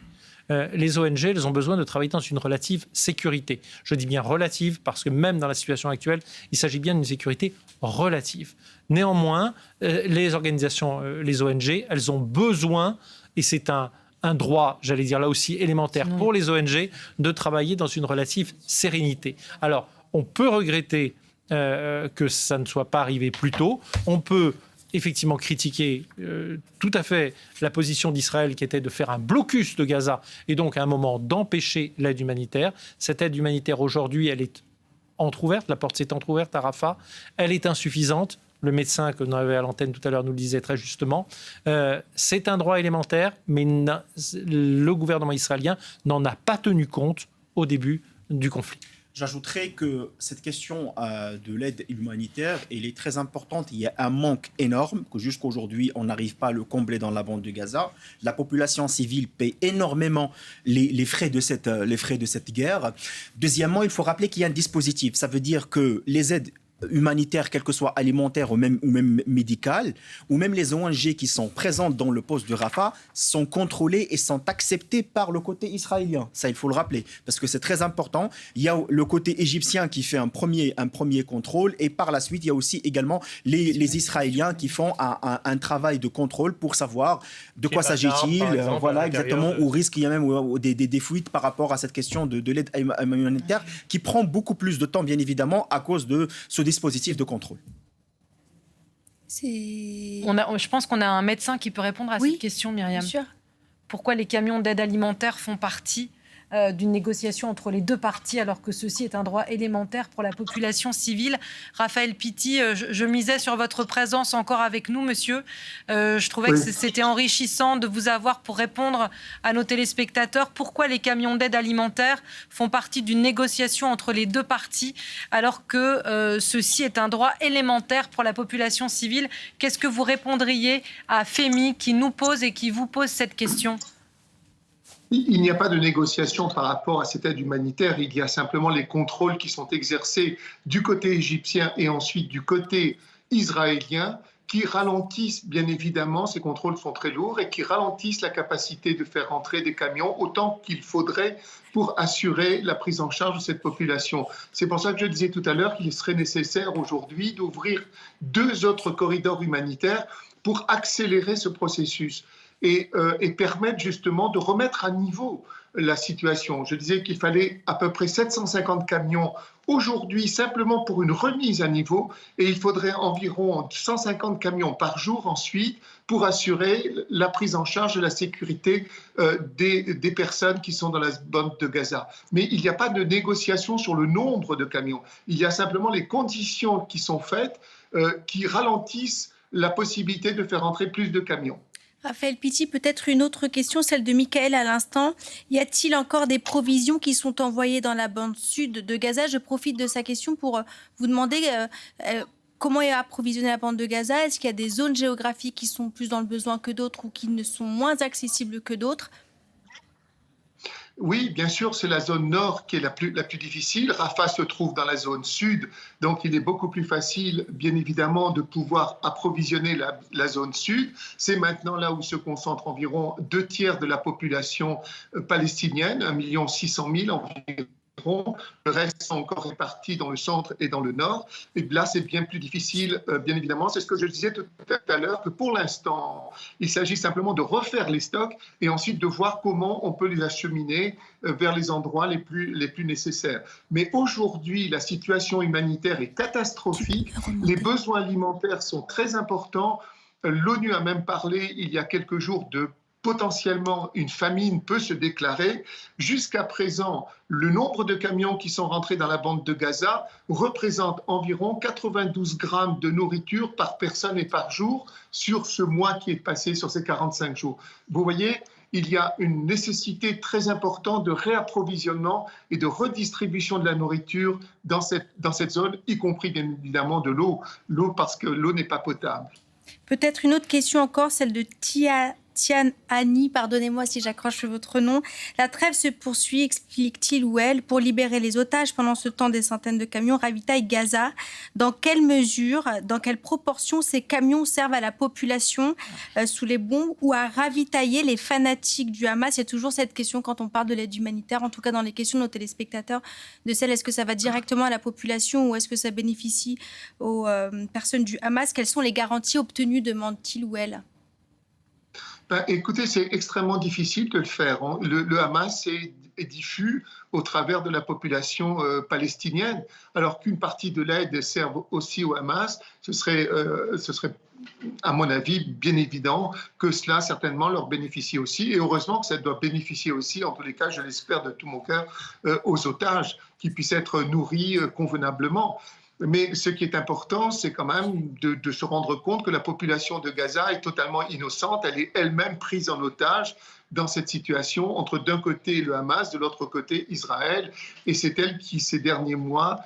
C: Les ONG, elles ont besoin de travailler dans une relative sécurité. Je dis bien relative parce que même dans la situation actuelle, il s'agit bien d'une sécurité relative. Néanmoins, les organisations, les ONG, elles ont besoin, et c'est un droit, j'allais dire là aussi élémentaire pour les ONG, de travailler dans une relative sérénité. Alors, on peut regretter que ça ne soit pas arrivé plus tôt. On peut effectivement critiquer tout à fait la position d'Israël qui était de faire un blocus de Gaza et donc à un moment d'empêcher l'aide humanitaire. Cette aide humanitaire aujourd'hui, elle est entrouverte, la porte s'est entrouverte à Rafah, elle est insuffisante. Le médecin que nous avait à l'antenne tout à l'heure nous le disait très justement. C'est un droit élémentaire, mais le gouvernement israélien n'en a pas tenu compte au début du conflit.
B: J'ajouterais que cette question de l'aide humanitaire, elle est très importante. Il y a un manque énorme que jusqu'à aujourd'hui, on n'arrive pas à le combler dans la bande de Gaza. La population civile paye énormément les frais de cette guerre. Deuxièmement, il faut rappeler qu'il y a un dispositif. Ça veut dire que les aides humanitaires, quelles que soient alimentaires ou même médicales, ou même les ONG qui sont présentes dans le poste de Rafah, sont contrôlées et sont acceptées par le côté israélien. Ça, il faut le rappeler, parce que c'est très important. Il y a le côté égyptien qui fait un premier contrôle, et par la suite, il y a aussi également les Israéliens qui font un travail de contrôle pour savoir de quoi s'agit-il, voilà, exactement, ou risque il y a même des fuites par rapport à cette question de l'aide humanitaire, qui prend beaucoup plus de temps, bien évidemment, à cause de ce dispositif de contrôle.
A: Je pense qu'on a un médecin qui peut répondre à cette question, Myriam.
F: Bien sûr.
A: Pourquoi les camions d'aide alimentaire font partie d'une négociation entre les deux parties alors que ceci est un droit élémentaire pour la population civile? Raphaël Pitti, je misais sur votre présence encore avec nous, monsieur. Je trouvais que c'était enrichissant de vous avoir pour répondre à nos téléspectateurs. Pourquoi les camions d'aide alimentaire font partie d'une négociation entre les deux parties alors que ceci est un droit élémentaire pour la population civile? Qu'est-ce que vous répondriez à Fémi qui nous pose et qui vous pose cette question?
D: Il n'y a pas de négociation par rapport à cette aide humanitaire. Il y a simplement les contrôles qui sont exercés du côté égyptien et ensuite du côté israélien qui ralentissent, bien évidemment, ces contrôles sont très lourds et qui ralentissent la capacité de faire rentrer des camions autant qu'il faudrait pour assurer la prise en charge de cette population. C'est pour ça que je disais tout à l'heure qu'il serait nécessaire aujourd'hui d'ouvrir 2 autres corridors humanitaires pour accélérer ce processus. Et permettre justement de remettre à niveau la situation. Je disais qu'il fallait à peu près 750 camions aujourd'hui simplement pour une remise à niveau et il faudrait environ 150 camions par jour ensuite pour assurer la prise en charge de la sécurité des personnes qui sont dans la bande de Gaza. Mais il n'y a pas de négociation sur le nombre de camions. Il y a simplement les conditions qui sont faites qui ralentissent la possibilité de faire entrer plus de camions.
F: Raphaël Pitti, peut-être une autre question, celle de Michael à l'instant. Y a-t-il encore des provisions qui sont envoyées dans la bande sud de Gaza? Je profite de sa question pour vous demander comment est approvisionnée la bande de Gaza. Est-ce qu'il y a des zones géographiques qui sont plus dans le besoin que d'autres ou qui ne sont moins accessibles que d'autres?
D: Oui, bien sûr, c'est la zone nord qui est la plus difficile. Rafah se trouve dans la zone sud, donc il est beaucoup plus facile, bien évidemment, de pouvoir approvisionner la zone sud. C'est maintenant là où se concentrent environ 2 tiers de la population palestinienne, 1 600 000 environ. Le reste sont encore répartis dans le centre et dans le nord. Et là, c'est bien plus difficile, bien évidemment. C'est ce que je disais tout à l'heure, que pour l'instant, il s'agit simplement de refaire les stocks et ensuite de voir comment on peut les acheminer vers les endroits les plus nécessaires. Mais aujourd'hui, la situation humanitaire est catastrophique. Les besoins alimentaires sont très importants. L'ONU a même parlé, il y a quelques jours, de potentiellement une famine peut se déclarer. Jusqu'à présent, le nombre de camions qui sont rentrés dans la bande de Gaza représente environ 92 grammes de nourriture par personne et par jour sur ce mois qui est passé, sur ces 45 jours. Vous voyez, il y a une nécessité très importante de réapprovisionnement et de redistribution de la nourriture dans cette zone, y compris bien évidemment de l'eau. L'eau parce que l'eau n'est pas potable.
F: Peut-être une autre question encore, celle de Tian Annie, pardonnez-moi si j'accroche votre nom. La trêve se poursuit, explique-t-il ou elle, pour libérer les otages. Pendant ce temps, des centaines de camions ravitaillent Gaza. Dans quelle mesure, dans quelle proportion ces camions servent à la population sous les bombes ou à ravitailler les fanatiques du Hamas? Il y a toujours cette question quand on parle de l'aide humanitaire, en tout cas dans les questions de nos téléspectateurs, de celle est-ce que ça va directement à la population ou est-ce que ça bénéficie aux personnes du Hamas? Quelles sont les garanties obtenues, demande-t-il ou elle?
D: Écoutez, c'est extrêmement difficile de le faire. Le Hamas est diffus au travers de la population palestinienne, alors qu'une partie de l'aide serve aussi au Hamas. Ce serait, à mon avis, bien évident que cela, certainement, leur bénéficie aussi. Et heureusement que ça doit bénéficier aussi, en tous les cas, je l'espère de tout mon cœur, aux otages, qui puissent être nourris convenablement. Mais ce qui est important, c'est quand même de se rendre compte que la population de Gaza est totalement innocente. Elle est elle-même prise en otage dans cette situation entre d'un côté le Hamas, de l'autre côté Israël. Et c'est elle qui, ce dernier mois,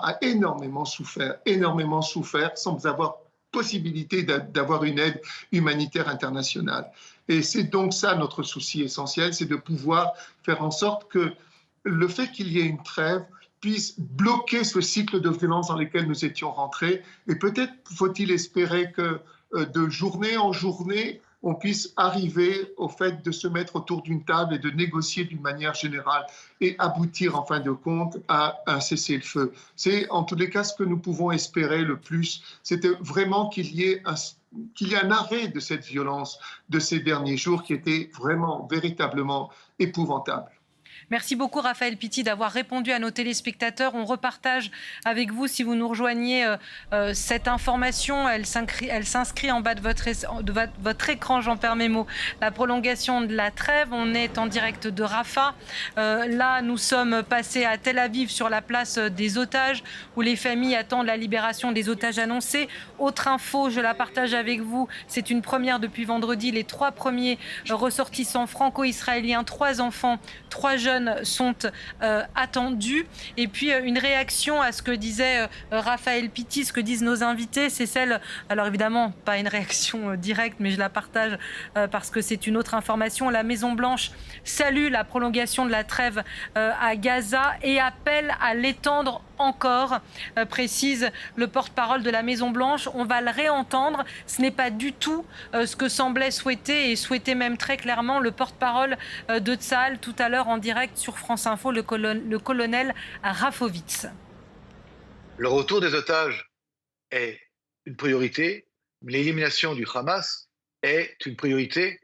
D: a énormément souffert sans avoir possibilité d'avoir une aide humanitaire internationale. Et c'est donc ça notre souci essentiel, c'est de pouvoir faire en sorte que le fait qu'il y ait une trêve puisse bloquer ce cycle de violence dans lequel nous étions rentrés. Et peut-être faut-il espérer que de journée en journée, on puisse arriver au fait de se mettre autour d'une table et de négocier d'une manière générale et aboutir en fin de compte à un cessez-le-feu. C'est en tous les cas ce que nous pouvons espérer le plus. C'était vraiment qu'il y ait un arrêt de cette violence de ces derniers jours qui était vraiment, véritablement épouvantable.
A: Merci beaucoup Raphaël Pitti d'avoir répondu à nos téléspectateurs. On repartage avec vous, si vous nous rejoignez, cette information. Elle s'inscrit en bas de votre écran, j'en perds mes mots. La prolongation de la trêve. On est en direct de Rafah. Là, nous sommes passés à Tel Aviv sur la place des otages où les familles attendent la libération des otages annoncés. Autre info, je la partage avec vous. C'est une première depuis vendredi. Les 3 premiers ressortissants franco-israéliens, 3 enfants, 3 jeunes sont attendus. Et puis une réaction à ce que disait Raphaël Pitti, ce que disent nos invités, c'est celle, alors évidemment pas une réaction directe, mais je la partage parce que c'est une autre information. La Maison-Blanche salue la prolongation de la trêve à Gaza et appelle à l'étendre encore, précise le porte-parole de la Maison-Blanche. On va le réentendre. Ce n'est pas du tout ce que semblait souhaiter et souhaitait même très clairement le porte-parole de Tsahal tout à l'heure en direct sur France Info, le colonel Rafovitz.
G: Le retour des otages est une priorité, mais l'élimination du Hamas est une priorité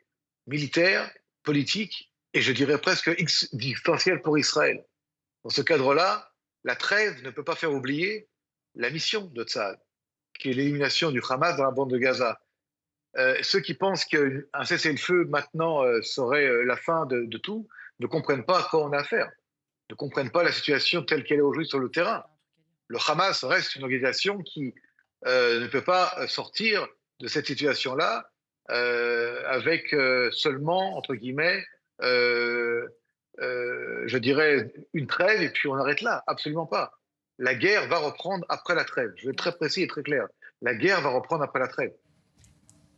G: militaire, politique et je dirais presque existentielle pour Israël. Dans ce cadre-là, la trêve ne peut pas faire oublier la mission de Tsahal, qui est l'élimination du Hamas dans la bande de Gaza. Ceux qui pensent qu'un cessez-le-feu maintenant serait la fin de tout ne comprennent pas à quoi on a affaire, ne comprennent pas la situation telle qu'elle est aujourd'hui sur le terrain. Le Hamas reste une organisation qui ne peut pas sortir de cette situation-là avec seulement, entre guillemets, je dirais, une trêve et puis on arrête là. Absolument pas. La guerre va reprendre après la trêve. Je vais être très précis et très clair. La guerre va reprendre après la trêve.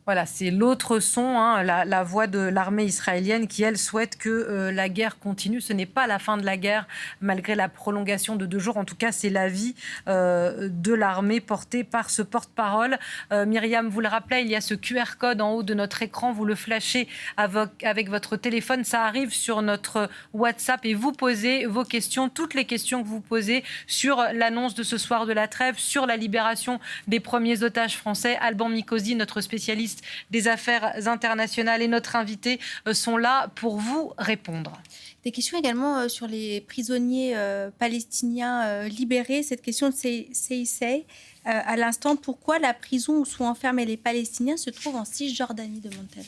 A: Voilà, c'est l'autre son, la voix de l'armée israélienne qui, elle, souhaite que la guerre continue. Ce n'est pas la fin de la guerre, malgré la prolongation de 2 jours. En tout cas, c'est l'avis de l'armée porté par ce porte-parole. Myriam, vous le rappelez, il y a ce QR code en haut de notre écran. Vous le flashez avec votre téléphone. Ça arrive sur notre WhatsApp et vous posez vos questions, toutes les questions que vous posez sur l'annonce de ce soir de la trêve, sur la libération des premiers otages français. Alban Mikosi, notre spécialiste des affaires internationales et notre invité sont là pour vous répondre.
F: Des questions également sur les prisonniers palestiniens libérés. Cette question de Seissei à l'instant. Pourquoi la prison où sont enfermés les Palestiniens se trouve en Cisjordanie, demande-t-elle?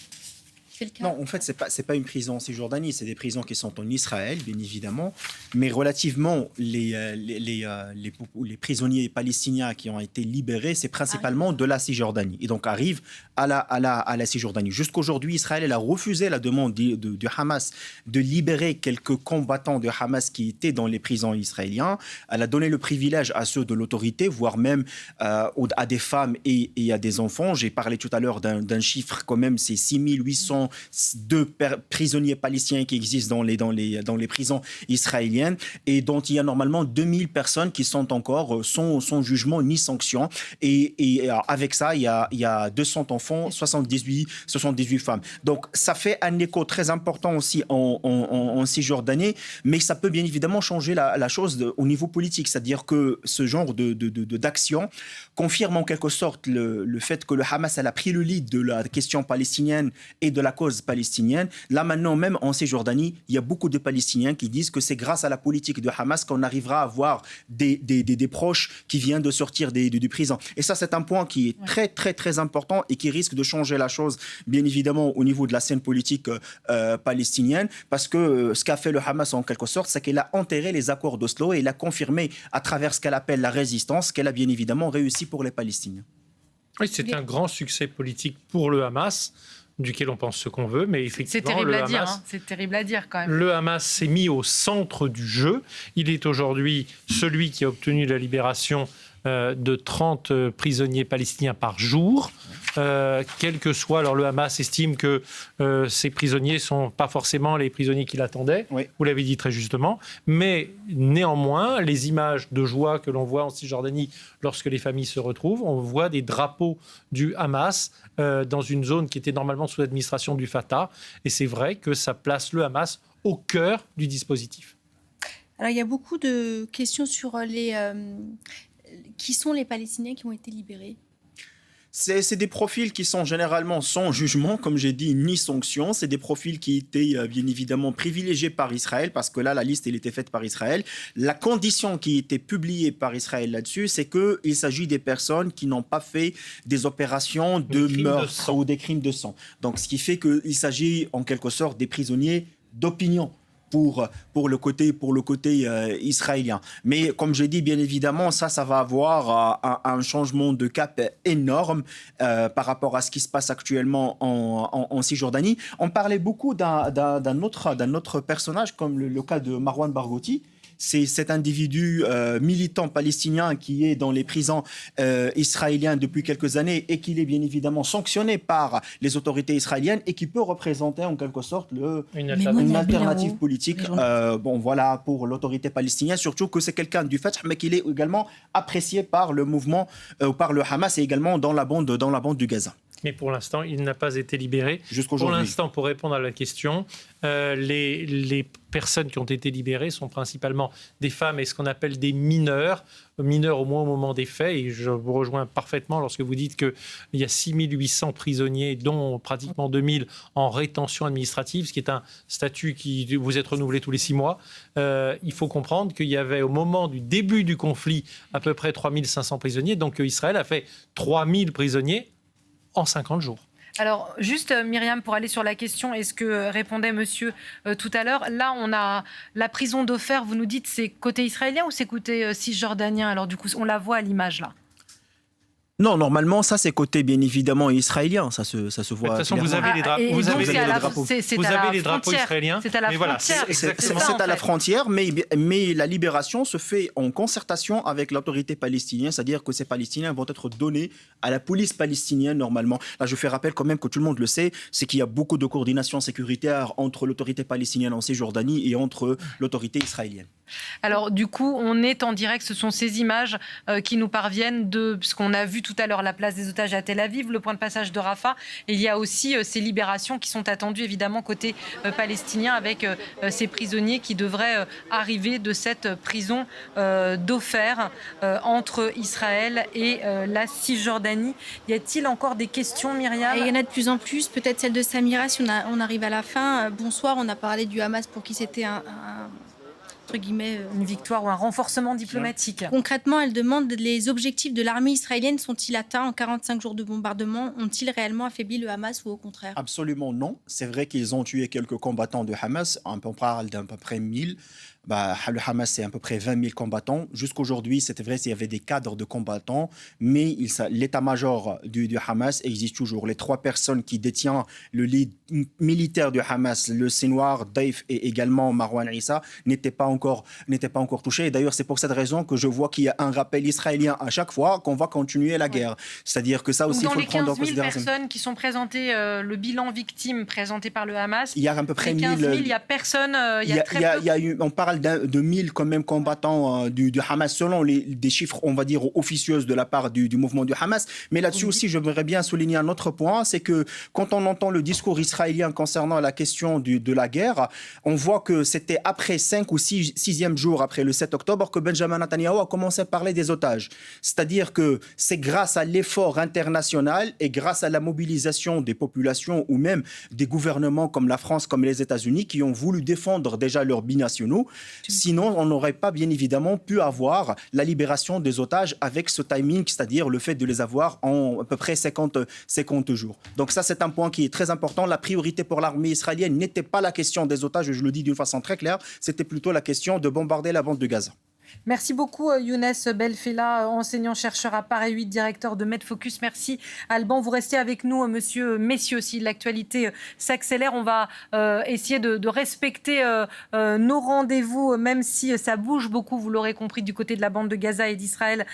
F: qui fait le cas?
B: Non, en fait, c'est pas une prison en Cisjordanie, c'est des prisons qui sont en Israël, bien évidemment. Mais relativement, les prisonniers palestiniens qui ont été libérés, c'est principalement de la Cisjordanie. Et donc arrivent à la Cisjordanie. Jusqu'aujourd'hui, Israël elle a refusé la demande du Hamas de libérer quelques combattants de Hamas qui étaient dans les prisons israéliens. Elle a donné le privilège à ceux de l'autorité, voire même à des femmes et à des enfants. J'ai parlé tout à l'heure d'un chiffre quand même, c'est 6802 prisonniers palestiniens qui existent dans les prisons israéliennes et dont il y a normalement 2000 personnes qui sont encore sans jugement ni sanction. Et avec ça, il y a 200 enfants, 78 femmes. Donc ça fait un écho très important aussi en Cisjordanie, mais ça peut bien évidemment changer la chose au niveau politique. C'est-à-dire que ce genre d'action confirme en quelque sorte le fait que le Hamas elle a pris le lead de la question palestinienne et de la cause palestinienne. Là maintenant, même en Cisjordanie, il y a beaucoup de Palestiniens qui disent que c'est grâce à la politique de Hamas qu'on arrivera à avoir des proches qui viennent de sortir des prisons. Et ça, c'est un point qui est très, très, très important et qui risque de changer la chose, bien évidemment, au niveau de la scène politique palestinienne, parce que ce qu'a fait le Hamas, en quelque sorte, c'est qu'il a enterré les accords d'Oslo et il a confirmé, à travers ce qu'elle appelle la résistance, qu'elle a bien évidemment réussi pour les Palestiniens.
C: Oui, c'est un grand succès politique pour le Hamas, duquel on pense ce qu'on veut, mais effectivement,
A: c'est terrible à dire quand même.
C: Le Hamas s'est mis au centre du jeu. Il est aujourd'hui celui qui a obtenu la libération de 30 prisonniers palestiniens par jour. Quel que soit, alors le Hamas estime que ces prisonniers ne sont pas forcément les prisonniers qu'il attendait,
B: oui.
C: Vous l'avez dit très justement, mais néanmoins, les images de joie que l'on voit en Cisjordanie lorsque les familles se retrouvent, on voit des drapeaux du Hamas dans une zone qui était normalement sous l'administration du Fatah, et c'est vrai que ça place le Hamas au cœur du dispositif.
F: Alors il y a beaucoup de questions sur qui sont les Palestiniens qui ont été libérés?
B: C'est des profils qui sont généralement sans jugement, comme j'ai dit, ni sanction. C'est des profils qui étaient bien évidemment privilégiés par Israël, parce que là, la liste, elle était faite par Israël. La condition qui était publiée par Israël là-dessus, c'est qu'il s'agit des personnes qui n'ont pas fait des opérations de meurtre ou des crimes de sang. Donc, ce qui fait qu'il s'agit en quelque sorte des prisonniers d'opinion. Pour le côté israélien. Mais comme j'ai dit, bien évidemment, ça va avoir un changement de cap énorme par rapport à ce qui se passe actuellement en Cisjordanie. On parlait beaucoup d'un autre personnage, comme le cas de Marwan Barghouti. C'est cet individu militant palestinien qui est dans les prisons israéliennes depuis quelques années et qui est bien évidemment sanctionné par les autorités israéliennes et qui peut représenter en quelque sorte une alternative politique pour l'autorité palestinienne, surtout que c'est quelqu'un du Fatah mais qu'il est également apprécié par le mouvement, par le Hamas et également dans la bande du Gaza.
C: Mais pour l'instant, il n'a pas été libéré.
B: Jusqu'aujourd'hui.
C: Pour l'instant, pour répondre à la question, les personnes qui ont été libérées sont principalement des femmes et ce qu'on appelle des mineurs au moins au moment des faits. Et je vous rejoins parfaitement lorsque vous dites qu'il y a 6800 prisonniers, dont pratiquement 2000 en rétention administrative, ce qui est un statut qui vous êtes renouvelé tous les 6 mois. Il faut comprendre qu'il y avait au moment du début du conflit à peu près 3500 prisonniers. Donc Israël a fait 3000 prisonniers en 50 jours.
A: Alors, juste, Myriam, pour aller sur la question, est-ce que répondait monsieur tout à l'heure, là, on a la prison d'Ofer, vous nous dites, c'est côté israélien ou c'est côté cisjordanien? Alors, du coup, on la voit à l'image, là.
B: Non, normalement, ça, c'est côté, bien évidemment, israélien. Ça se voit.
C: De toute façon, vous avez les drapeaux. Vous avez les drapeaux israéliens.
A: C'est à la frontière.
B: C'est à la frontière, mais la libération se fait en concertation avec l'autorité palestinienne, c'est-à-dire que ces Palestiniens vont être donnés à la police palestinienne, normalement. Là, je fais rappel quand même que tout le monde le sait, c'est qu'il y a beaucoup de coordination sécuritaire entre l'autorité palestinienne en Cisjordanie et entre l'autorité israélienne.
A: Alors, du coup, on est en direct. Ce sont ces images qui nous parviennent puisqu'on a vu tout à l'heure la place des otages à Tel Aviv, le point de passage de Rafah. Et il y a aussi ces libérations qui sont attendues, évidemment, côté palestinien, avec ces prisonniers qui devraient arriver de cette prison d'Ofer entre Israël et la Cisjordanie. Y a-t-il encore des questions, Myriam?
F: Il y en a de plus en plus. Peut-être celle de Samira, si on arrive à la fin. Bonsoir, on a parlé du Hamas pour qui c'était entre guillemets,
A: Une victoire ou un renforcement diplomatique.
F: Concrètement, elle demande les objectifs de l'armée israélienne sont-ils atteints en 45 jours de bombardement? Ont-ils réellement affaibli le Hamas ou au contraire?
B: Absolument non. C'est vrai qu'ils ont tué quelques combattants de Hamas. On parle d'à peu près 1000. Le Hamas, c'est à peu près 20 000 combattants. Jusqu'aujourd'hui, c'était vrai s'il y avait des cadres de combattants, mais l'état-major du Hamas existe toujours. Les 3 personnes qui détiennent le lead militaire du Hamas, le Sinwar, Daif et également Marwan Issa, n'étaient pas encore touchés. Et d'ailleurs, c'est pour cette raison que je vois qu'il y a un rappel israélien à chaque fois qu'on va continuer la guerre. C'est-à-dire que ça aussi, il faut le prendre en considération.
A: Dans les 15 000 personnes qui sont présentées, le bilan victime présenté par le Hamas,
B: il y a à peu près
A: 15 000, il y a personne, il y a très peu.
B: On parle de 1000 quand même combattants du Hamas selon des chiffres, on va dire, officieuses de la part du mouvement du Hamas. Mais là-dessus aussi, j'aimerais bien souligner un autre point, c'est que quand on entend le discours israélien concernant la question de la guerre, on voit que c'était après 5 ou 6e jour après le 7 octobre que Benjamin Netanyahu a commencé à parler des otages. C'est-à-dire que c'est grâce à l'effort international et grâce à la mobilisation des populations ou même des gouvernements comme la France, comme les États-Unis qui ont voulu défendre déjà leurs binationaux. Sinon, on n'aurait pas bien évidemment pu avoir la libération des otages avec ce timing, c'est-à-dire le fait de les avoir en à peu près 50 jours. Donc ça, c'est un point qui est très important. La priorité pour l'armée israélienne n'était pas la question des otages, je le dis d'une façon très claire, c'était plutôt la question de bombarder la bande de Gaza.
A: Merci beaucoup Younes Belfella, enseignant-chercheur à Paris 8, directeur de MedFocus. Merci Alban, vous restez avec nous, messieurs, si l'actualité s'accélère, on va essayer de respecter nos rendez-vous, même si ça bouge beaucoup, vous l'aurez compris, du côté de la bande de Gaza et d'Israël.